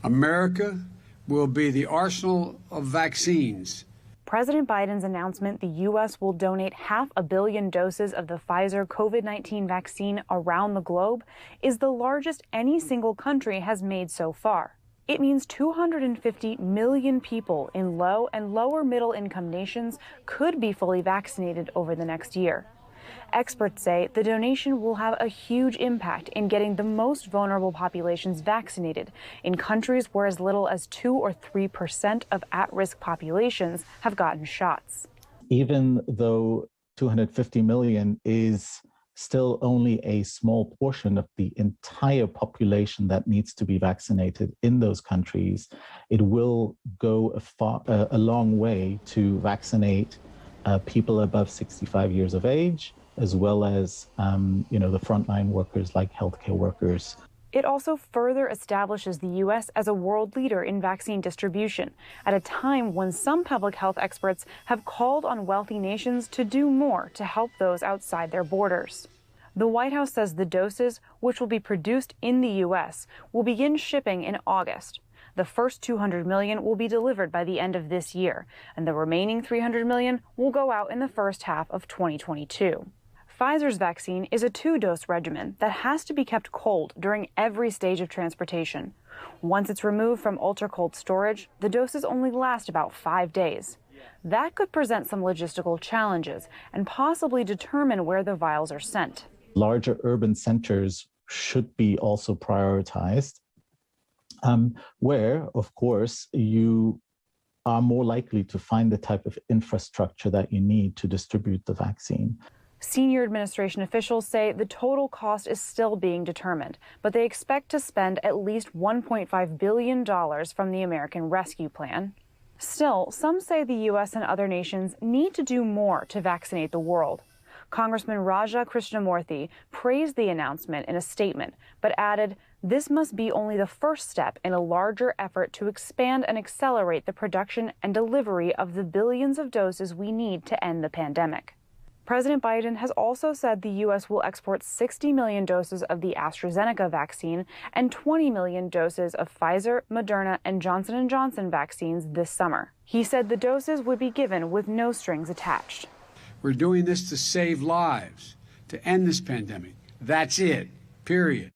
America will be the arsenal of vaccines. President Biden's announcement the U.S. will donate 500 million doses of the Pfizer COVID-19 vaccine around the globe is the largest any single country has made so far. It means 250 million people in low and lower middle income nations could be fully vaccinated over the next year. Experts say the donation will have a huge impact in getting the most vulnerable populations vaccinated in countries where as little as 2 or 3% of at-risk populations have gotten shots. Even though 250 million is still only a small portion of the entire population that needs to be vaccinated in those countries, it will go a long way to vaccinate people above 65 years of age, as well as, the frontline workers like healthcare workers. It also further establishes the U.S. as a world leader in vaccine distribution at a time when some public health experts have called on wealthy nations to do more to help those outside their borders. The White House says the doses, which will be produced in the U.S., will begin shipping in August. The first 200 million will be delivered by the end of this year, and the remaining 300 million will go out in the first half of 2022. Pfizer's vaccine is a 2-dose regimen that has to be kept cold during every stage of transportation. Once it's removed from ultra-cold storage, the doses only last about 5 days. That could present some logistical challenges and possibly determine where the vials are sent. Larger urban centers should be also prioritized, where, of course, you are more likely to find the type of infrastructure that you need to distribute the vaccine. Senior administration officials say the total cost is still being determined, but they expect to spend at least $1.5 billion from the American Rescue Plan. Still, some say the U.S. and other nations need to do more to vaccinate the world. Congressman Raja Krishnamoorthi praised the announcement in a statement, but added, this must be only the first step in a larger effort to expand and accelerate the production and delivery of the billions of doses we need to end the pandemic. President Biden has also said the U.S. will export 60 million doses of the AstraZeneca vaccine and 20 million doses of Pfizer, Moderna, and Johnson & Johnson vaccines this summer. He said the doses would be given with no strings attached. We're doing this to save lives, to end this pandemic. That's it, period.